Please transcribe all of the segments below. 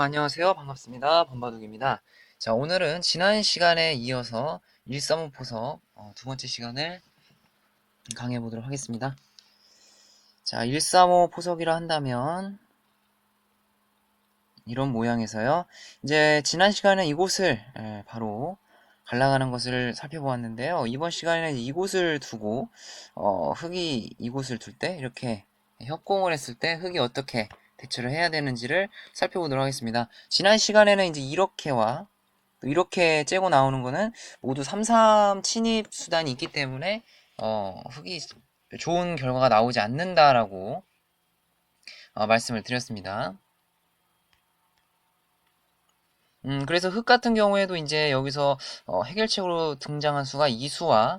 안녕하세요. 반갑습니다. 범바둑입니다. 자, 오늘은 지난 시간에 이어서 135 포석 두 번째 시간을 강의해 보도록 하겠습니다. 자, 135 포석이라 한다면 이런 모양에서요. 이제 지난 시간에 이곳을 바로 갈라가는 것을 살펴보았는데요. 이번 시간에는 이곳을 두고 흙이 이곳을 둘 때 이렇게 협공을 했을 때 흙이 어떻게 대처를 해야 되는지를 살펴보도록 하겠습니다. 지난 시간에는 이제 이렇게와 또 이렇게 째고 나오는 거는 모두 3-3 침입 수단이 있기 때문에 흙이 좋은 결과가 나오지 않는다라고 말씀을 드렸습니다. 그래서 흙 같은 경우에도 이제 여기서 해결책으로 등장한 수가 이 수와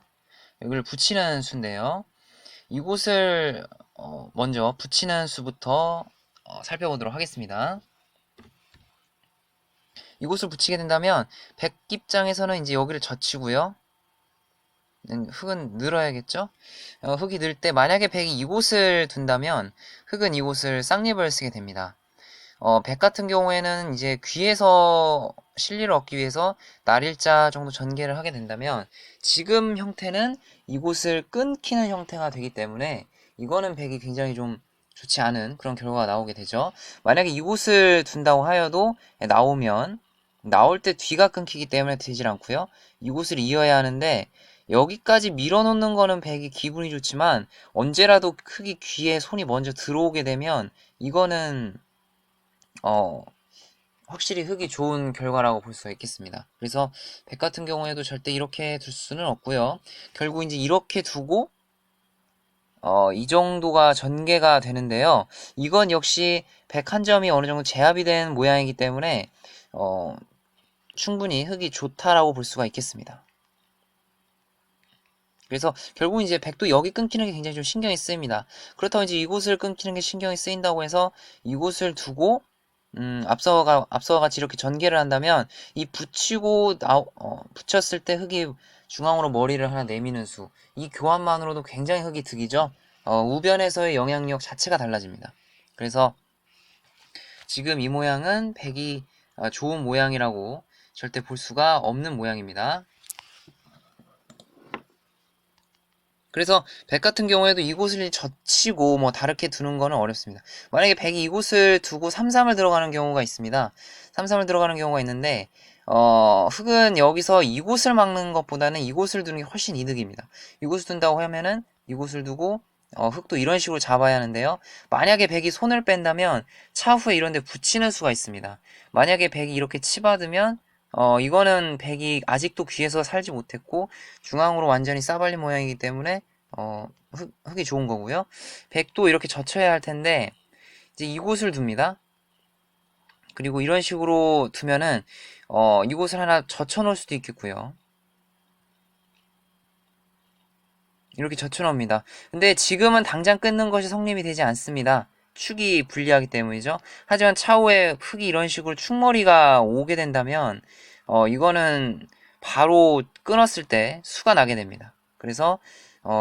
여기를 붙이는 수인데요. 이곳을 먼저 붙이는 수부터 살펴보도록 하겠습니다. 이곳을 붙이게 된다면 백 입장에서는 이제 여기를 젖히고요. 흙은 늘어야겠죠? 흙이 늘 때 만약에 백이 이곳을 둔다면 흙은 이곳을 쌍립을 쓰게 됩니다. 백 같은 경우에는 이제 귀에서 실리를 얻기 위해서 날일자 정도 전개를 하게 된다면 지금 형태는 이곳을 끊기는 형태가 되기 때문에 이거는 백이 굉장히 좀 좋지 않은 그런 결과가 나오게 되죠. 만약에 이곳을 둔다고 하여도 나오면 나올 때 뒤가 끊기기 때문에 되질 않고요. 이곳을 이어야 하는데 여기까지 밀어놓는 거는 백이 기분이 좋지만 언제라도 크게 귀에 손이 먼저 들어오게 되면 이거는 확실히 흙이 좋은 결과라고 볼 수가 있겠습니다. 그래서 백 같은 경우에도 절대 이렇게 둘 수는 없고요. 결국 이제 이렇게 두고 이 정도가 전개가 되는데요. 이건 역시 백 한 점이 어느 정도 제압이 된 모양이기 때문에 충분히 흙이 좋다라고 볼 수가 있겠습니다. 그래서 결국 이제 백도 여기 끊기는 게 굉장히 좀 신경이 쓰입니다. 그렇다고 이제 이곳을 끊기는 게 신경이 쓰인다고 해서 이곳을 두고 앞서와 같이 이렇게 전개를 한다면 이 붙이고 붙였을 때 흙이 중앙으로 머리를 하나 내미는 수, 이 교환만으로도 굉장히 흙이 득이죠. 우변에서의 영향력 자체가 달라집니다. 그래서 지금 이 모양은 백이 좋은 모양이라고 절대 볼 수가 없는 모양입니다. 그래서 백 같은 경우에도 이곳을 젖히고 뭐 다르게 두는 거는 어렵습니다. 만약에 백이 이곳을 두고 3-3을 들어가는 경우가 있습니다. 3-3을 들어가는 경우가 있는데 흙은 여기서 이곳을 막는 것보다는 이곳을 두는 게 훨씬 이득입니다. 이곳을 둔다고 하면은 이곳을 두고 흙도 이런 식으로 잡아야 하는데요. 만약에 백이 손을 뺀다면 차후에 이런 데 붙이는 수가 있습니다. 만약에 백이 이렇게 치받으면 이거는 백이 아직도 귀에서 살지 못했고 중앙으로 완전히 싸발린 모양이기 때문에 흙이 좋은 거고요. 백도 이렇게 젖혀야 할 텐데 이제 이곳을 둡니다. 그리고 이런 식으로 두면은 이곳을 하나 젖혀 놓을 수도 있겠고요. 이렇게 젖혀 놓습니다. 근데 지금은 당장 끊는 것이 성립이 되지 않습니다. 축이 불리하기 때문이죠. 하지만 차후에 흙이 이런 식으로 축머리가 오게 된다면 이거는 바로 끊었을 때 수가 나게 됩니다. 그래서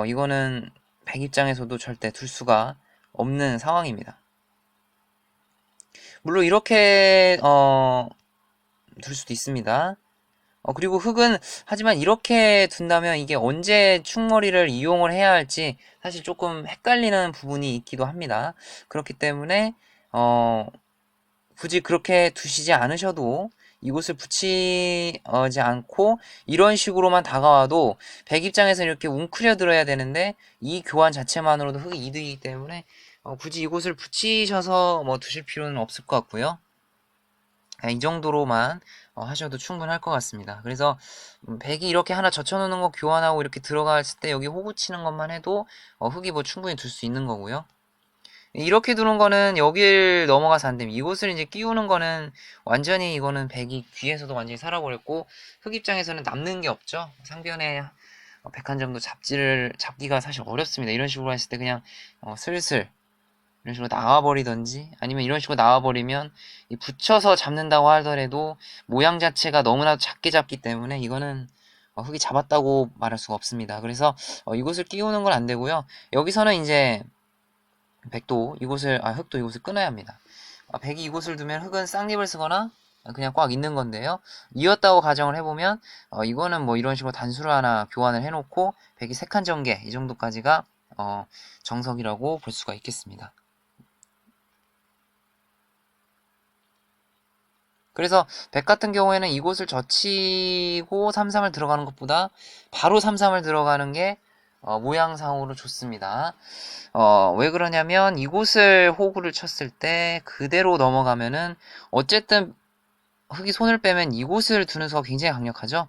이거는 백 입장에서도 절대 둘 수가 없는 상황입니다. 물론 이렇게 둘 수도 있습니다. 그리고 흙은 하지만 이렇게 둔다면 이게 언제 축머리를 이용을 해야 할지 사실 조금 헷갈리는 부분이 있기도 합니다. 그렇기 때문에 굳이 그렇게 두시지 않으셔도 이곳을 붙이지 않고 이런 식으로만 다가와도 백 입장에서 이렇게 웅크려 들어야 되는데 이 교환 자체만으로도 흙이 이득이기 때문에 굳이 이곳을 붙이셔서 뭐 두실 필요는 없을 것 같고요. 이 정도로만 하셔도 충분할 것 같습니다. 그래서 백이 이렇게 하나 젖혀놓는 거 교환하고 이렇게 들어갔을 때 여기 호구 치는 것만 해도 흙이 뭐 충분히 둘 수 있는 거고요. 이렇게 두는 거는 여길 넘어가서 안 됩니다. 이곳을 이제 끼우는 거는 완전히 이거는 백이 귀에서도 완전히 살아버렸고 흙 입장에서는 남는 게 없죠. 상변에 백한 점도 잡기가 사실 어렵습니다. 이런 식으로 했을 때 그냥 슬슬 이런 식으로 나와버리던지 아니면 이런 식으로 나와버리면 붙여서 잡는다고 하더라도 모양 자체가 너무나도 작게 잡기 때문에 이거는 흙이 잡았다고 말할 수가 없습니다. 그래서 이곳을 끼우는 건 안 되고요. 여기서는 이제 백도 이곳을 흙도 이곳을 끊어야 합니다. 백이 이곳을 두면 흑은 쌍립을 쓰거나 그냥 꽉 있는 건데요. 이었다고 가정을 해보면 이거는 뭐 이런 식으로 단수를 하나 교환을 해놓고 백이 3칸 전개 이 정도까지가 정석이라고 볼 수가 있겠습니다. 그래서 백 같은 경우에는 이곳을 젖히고 3-3을 들어가는 것보다 바로 3-3을 들어가는 게 모양상으로 좋습니다. 왜 그러냐면 이곳을 호구를 쳤을 때 그대로 넘어가면은 어쨌든 흑이 손을 빼면 이곳을 두는 수가 굉장히 강력하죠.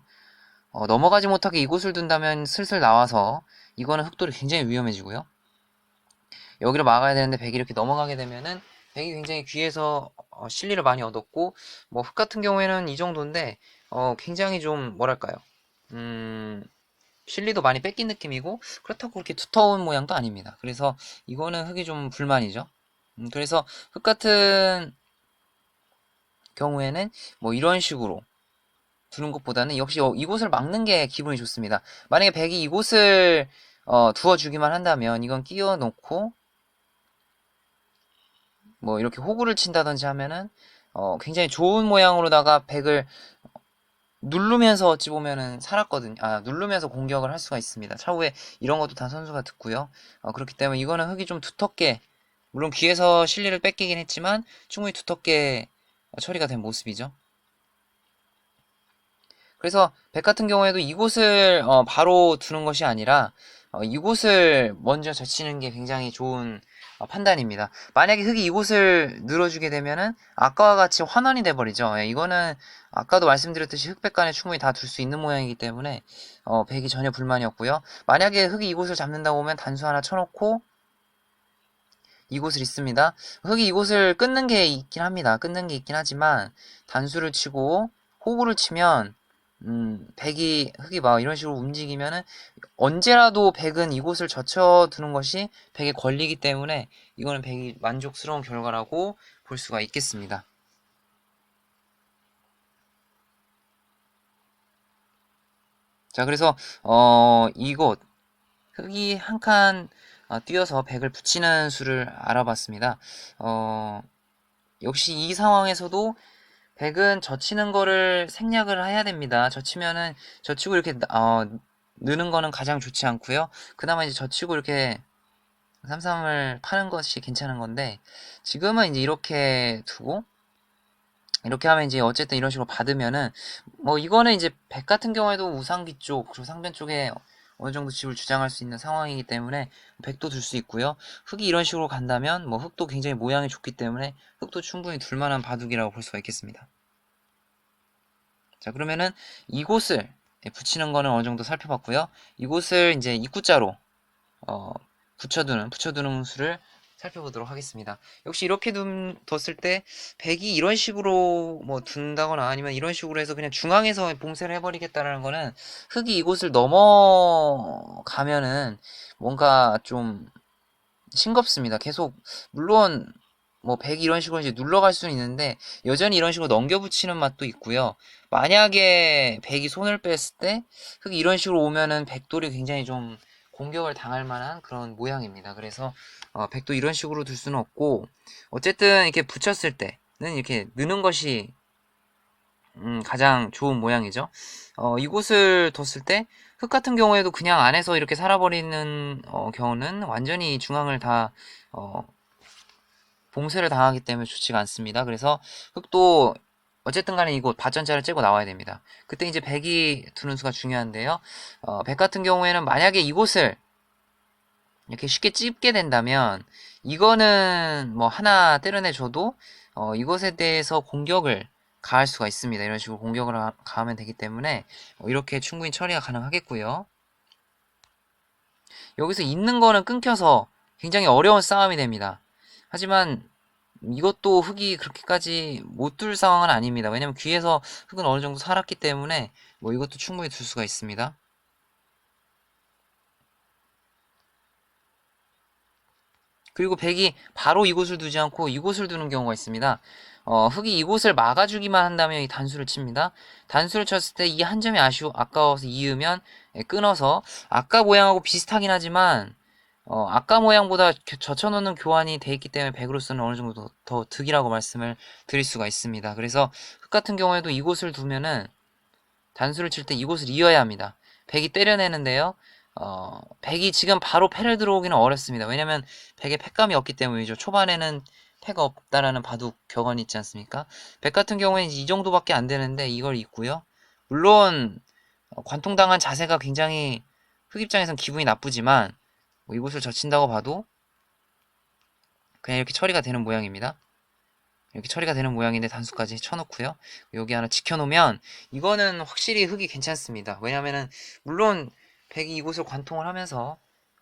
넘어가지 못하게 이곳을 둔다면 슬슬 나와서 이거는 흑돌이 굉장히 위험해지고요. 여기를 막아야 되는데 백이 이렇게 넘어가게 되면은 백이 굉장히 귀에서 실리를 많이 얻었고 뭐 흑 같은 경우에는 이 정도인데 굉장히 좀 뭐랄까요 실리도 많이 뺏긴 느낌이고 그렇다고 그렇게 두터운 모양도 아닙니다. 그래서 이거는 흑이 좀 불만이죠. 그래서 흑 같은 경우에는 뭐 이런 식으로 두는 것보다는 역시 이곳을 막는 게 기분이 좋습니다. 만약에 백이 이곳을 두어주기만 한다면 이건 끼워 놓고 뭐 이렇게 호구를 친다든지 하면은 굉장히 좋은 모양으로다가 백을 누르면서 어찌 보면은 살았거든요. 누르면서 공격을 할 수가 있습니다. 차후에 이런 것도 다 선수가 듣고요. 그렇기 때문에 이거는 흑이 좀 두텁게 물론 귀에서 실리를 뺏기긴 했지만 충분히 두텁게 처리가 된 모습이죠. 그래서 백 같은 경우에도 이곳을 바로 두는 것이 아니라 이곳을 먼저 젖히는 게 굉장히 좋은 판단입니다. 만약에 흑이 이곳을 늘어주게 되면은 아까와 같이 환원이 돼버리죠. 예, 이거는 아까도 말씀드렸듯이 흑백 간에 충분히 다 둘 수 있는 모양이기 때문에 백이 전혀 불만이 없고요. 만약에 흑이 이곳을 잡는다고 하면 단수 하나 쳐놓고 이곳을 있습니다. 흑이 이곳을 끊는 게 있긴 합니다. 끊는 게 있긴 하지만 단수를 치고 호구를 치면 흑이 막 이런 식으로 움직이면은 언제라도 백은 이곳을 젖혀두는 것이 백의 권리이기 때문에 이거는 백이 만족스러운 결과라고 볼 수가 있겠습니다. 자, 그래서 이곳 흑이 한 칸 뛰어서 백을 붙이는 수를 알아봤습니다. 역시 이 상황에서도 백은 젖히는 거를 생략을 해야 됩니다. 젖히고 이렇게 느는 거는 가장 좋지 않고요. 그나마 이제 젖히고 이렇게 삼삼을 파는 것이 괜찮은 건데 지금은 이제 이렇게 두고 이렇게 하면 이제 어쨌든 이런 식으로 받으면은 뭐 이거는 이제 백 같은 경우에도 우상기 쪽 그리고 상변 쪽에 어느 정도 집을 주장할 수 있는 상황이기 때문에 백도 둘 수 있고요. 흑이 이런 식으로 간다면 뭐 흑도 굉장히 모양이 좋기 때문에 흑도 충분히 둘만한 바둑이라고 볼 수가 있겠습니다. 자, 그러면은 이곳을 붙이는 거는 어느 정도 살펴봤고요. 이곳을 이제 입구자로 붙여두는 수를 살펴보도록 하겠습니다. 역시 이렇게 뒀을 때 백이 이런 식으로 뭐 둔다거나 아니면 이런 식으로 해서 그냥 중앙에서 봉쇄를 해버리겠다라는 거는 흑이 이곳을 넘어가면은 뭔가 좀 싱겁습니다. 계속 물론 뭐 백이 이런 식으로 이제 눌러갈 수는 있는데 여전히 이런 식으로 넘겨붙이는 맛도 있고요. 만약에 백이 손을 뺐을 때 흑이 이런 식으로 오면은 백돌이 굉장히 좀 공격을 당할 만한 그런 모양입니다. 그래서 백도 이런 식으로 둘 수는 없고 어쨌든 이렇게 붙였을 때는 이렇게 느는 것이 가장 좋은 모양이죠. 이곳을 뒀을 때 흑 같은 경우에도 그냥 안에서 이렇게 살아버리는 경우는 완전히 중앙을 다 봉쇄를 당하기 때문에 좋지가 않습니다. 그래서 흑도 어쨌든 간에 이곳 밭전자를 째고 나와야 됩니다. 그때 이제 백이 두는 수가 중요한데요. 백 같은 경우에는 만약에 이곳을 이렇게 쉽게 찝게 된다면 이거는 뭐 하나 때려내줘도 이것에 대해서 공격을 가할 수가 있습니다. 이런 식으로 공격을 가하면 되기 때문에 이렇게 충분히 처리가 가능하겠고요. 여기서 있는 거는 끊겨서 굉장히 어려운 싸움이 됩니다. 하지만 이것도 흑이 그렇게까지 못 둘 상황은 아닙니다. 왜냐면 귀에서 흑은 어느 정도 살았기 때문에 뭐 이것도 충분히 둘 수가 있습니다. 그리고 백이 바로 이곳을 두지 않고 이곳을 두는 경우가 있습니다. 흑이 이곳을 막아주기만 한다면 이 단수를 칩니다. 단수를 쳤을 때 이 한 점이 아까워서 이으면 끊어서 아까 모양하고 비슷하긴 하지만 아까 모양보다 젖혀놓는 교환이 돼 있기 때문에 백으로서는 어느 정도 더 득이라고 말씀을 드릴 수가 있습니다. 그래서 흑 같은 경우에도 이곳을 두면은 단수를 칠 때 이곳을 이어야 합니다. 백이 때려내는데요. 백이 지금 바로 패를 들어오기는 어렵습니다. 왜냐면 백에 패감이 없기 때문이죠. 초반에는 패가 없다라는 바둑 격언이 있지 않습니까? 백 같은 경우에는 이 정도밖에 안 되는데 이걸 잊고요. 물론 관통당한 자세가 굉장히 흑 입장에선 기분이 나쁘지만 뭐 이곳을 젖힌다고 봐도 그냥 이렇게 처리가 되는 모양입니다. 이렇게 처리가 되는 모양인데 단수까지 쳐놓고요. 여기 하나 지켜놓으면 이거는 확실히 흑이 괜찮습니다. 왜냐면은 물론 백이 이곳을 관통을 하면서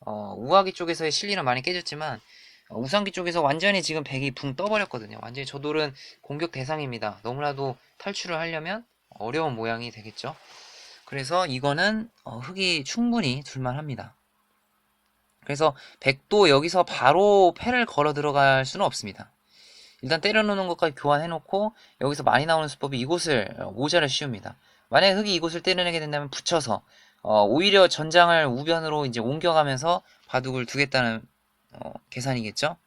우아기 쪽에서의 실리는 많이 깨졌지만 우상기 쪽에서 완전히 지금 백이 붕 떠버렸거든요. 완전히 저 돌은 공격 대상입니다. 너무나도 탈출을 하려면 어려운 모양이 되겠죠. 그래서 이거는 흑이 충분히 둘만합니다. 그래서 백도 여기서 바로 패를 걸어 들어갈 수는 없습니다. 일단 때려놓는 것까지 교환해놓고 여기서 많이 나오는 수법이 이곳을 모자를 씌웁니다. 만약에 흑이 이곳을 때려내게 된다면 붙여서 오히려 전장을 우변으로 이제 옮겨가면서 바둑을 두겠다는 계산이겠죠.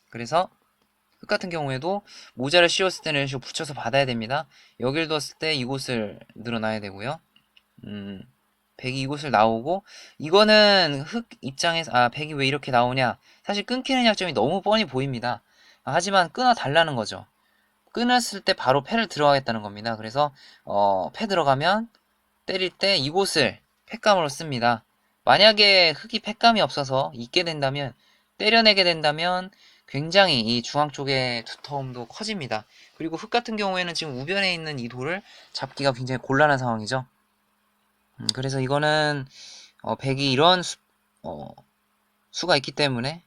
그래서 흑 같은 경우에도 모자를 씌웠을 때는 이런 식으로 붙여서 받아야 됩니다. 여길 뒀을 때 이곳을 늘어놔야 되고요. 백이 이곳을 나오고 이거는 흑 입장에서 백이 왜 이렇게 나오냐 사실 끊기는 약점이 너무 뻔히 보입니다. 하지만 끊어 달라는 거죠. 끊었을 때 바로 패를 들어가겠다는 겁니다. 그래서 패 들어가면 때릴 때 이곳을 패감으로 씁니다. 만약에 흑이 패감이 없어서 있게 된다면 때려내게 된다면 굉장히 이 중앙 쪽의 두터움도 커집니다. 그리고 흑 같은 경우에는 지금 우변에 있는 이 돌을 잡기가 굉장히 곤란한 상황이죠. 그래서 이거는 백이 이런 수가 있기 때문에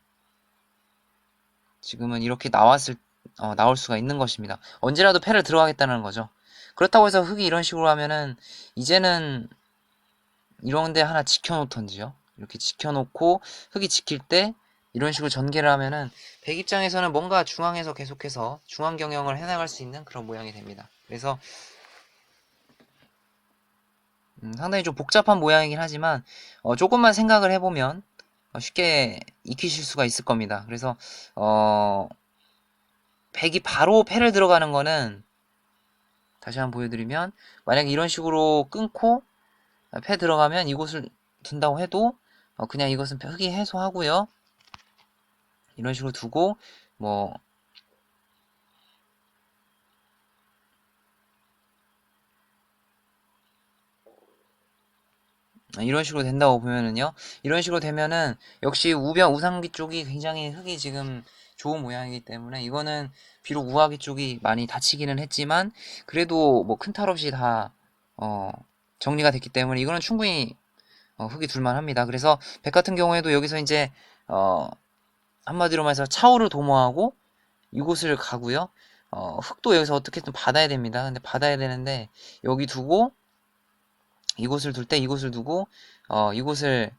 지금은 이렇게 나올 수가 있는 것입니다. 언제라도 패를 들어가겠다는 거죠. 그렇다고 해서 흑이 이런 식으로 하면은 이제는 이런데 하나 지켜놓던지요. 이렇게 지켜놓고 흑이 지킬 때 이런 식으로 전개를 하면은 백 입장에서는 뭔가 중앙에서 계속해서 중앙 경영을 해나갈 수 있는 그런 모양이 됩니다. 그래서 상당히 좀 복잡한 모양이긴 하지만 조금만 생각을 해보면 쉽게 익히실 수가 있을 겁니다. 그래서 백이 바로 패를 들어가는 거는 다시 한번 보여드리면 만약에 이런 식으로 끊고 패 들어가면 이곳을 둔다고 해도 그냥 이것은 흑이 해소하고요. 이런 식으로 두고 뭐 이런 식으로 된다고 보면은요. 이런 식으로 되면은 역시 우상기 쪽이 굉장히 흑이 지금 좋은 모양이기 때문에 이거는 비록 우하기 쪽이 많이 다치기는 했지만 그래도 뭐 큰 탈 없이 다 정리가 됐기 때문에 이거는 충분히 흑이 둘만합니다. 그래서 백 같은 경우에도 여기서 이제 한마디로 말해서 차오를 도모하고 이곳을 가고요. 흑도 여기서 어떻게든 받아야 됩니다. 근데 받아야 되는데 여기 두고 이곳을 둘 때 이곳을 두고 이곳을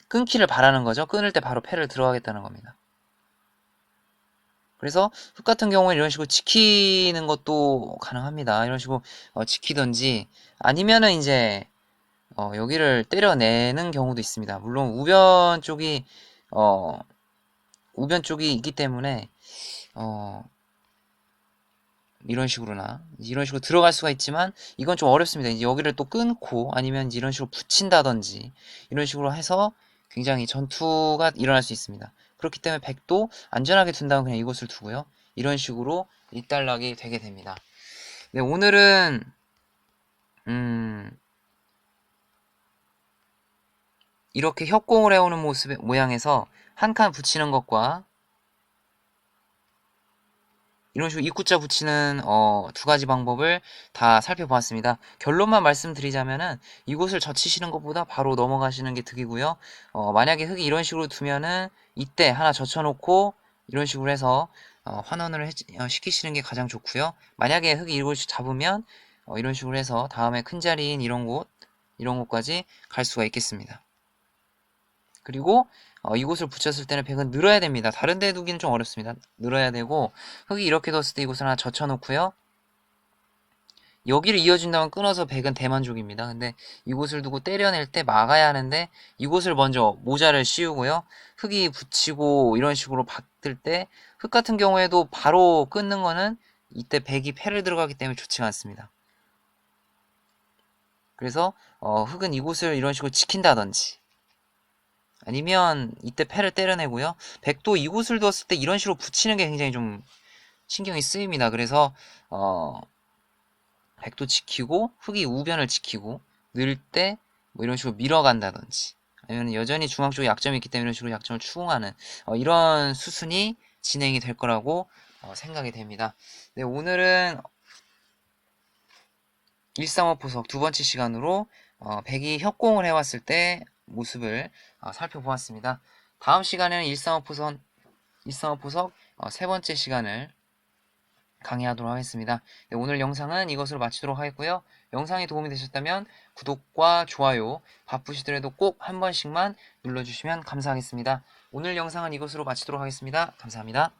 끊기를 바라는 거죠. 끊을 때 바로 패를 들어가겠다는 겁니다. 그래서 흑 같은 경우에 이런 식으로 지키는 것도 가능합니다. 이런 식으로 지키던지 아니면은 이제 여기를 때려내는 경우도 있습니다. 물론 어, 우변 쪽이 있기 때문에 이런 식으로 들어갈 수가 있지만 이건 좀 어렵습니다. 이제 여기를 또 끊고 아니면 이런 식으로 붙인다든지 이런 식으로 해서 굉장히 전투가 일어날 수 있습니다. 그렇기 때문에 백도 안전하게 둔다면 그냥 이곳을 두고요. 이런 식으로 일단락이 되게 됩니다. 네, 오늘은 이렇게 협공을 해오는 모양에서 한 칸 붙이는 것과 이런 식으로 입구자 붙이는 두 가지 방법을 다 살펴보았습니다. 결론만 말씀드리자면은 이곳을 젖히시는 것보다 바로 넘어가시는 게 득이고요. 만약에 흑이 이런 식으로 두면은 이때 하나 젖혀놓고 이런 식으로 해서 환원을 시키시는 게 가장 좋고요. 만약에 흑이 이걸 잡으면 이런 식으로 해서 다음에 큰 자리인 이런 곳까지 갈 수가 있겠습니다. 그리고 이곳을 붙였을 때는 백은 늘어야 됩니다. 다른 데 두기는 좀 어렵습니다. 늘어야 되고 흙이 이렇게 뒀을 때 이곳을 하나 젖혀놓고요. 여기를 이어준다면 끊어서 백은 대만족입니다. 근데 이곳을 두고 때려낼 때 막아야 하는데 이곳을 먼저 모자를 씌우고요. 흙이 붙이고 이런 식으로 바뀔 때 흙 같은 경우에도 바로 끊는 거는 이때 백이 패를 들어가기 때문에 좋지가 않습니다. 그래서 흙은 이곳을 이런 식으로 지킨다든지 아니면 이때 패를 때려내고요. 백도 이곳을 두었을 때 이런 식으로 붙이는 게 굉장히 좀 신경이 쓰입니다. 그래서 백도 지키고 흙이 우변을 지키고 늘 때 뭐 이런 식으로 밀어간다든지 아니면 여전히 중앙 쪽에 약점이 있기 때문에 이런 식으로 약점을 추궁하는 이런 수순이 진행이 될 거라고 생각이 됩니다. 네, 오늘은 135 포석 두 번째 시간으로 백이 협공을 해왔을 때 모습을 살펴보았습니다. 다음 시간에는 135 포석 세 번째 시간을 강의하도록 하겠습니다. 네, 오늘 영상은 이것으로 마치도록 하겠고요. 영상이 도움이 되셨다면 구독과 좋아요 바쁘시더라도 꼭 한 번씩만 눌러주시면 감사하겠습니다. 오늘 영상은 이것으로 마치도록 하겠습니다. 감사합니다.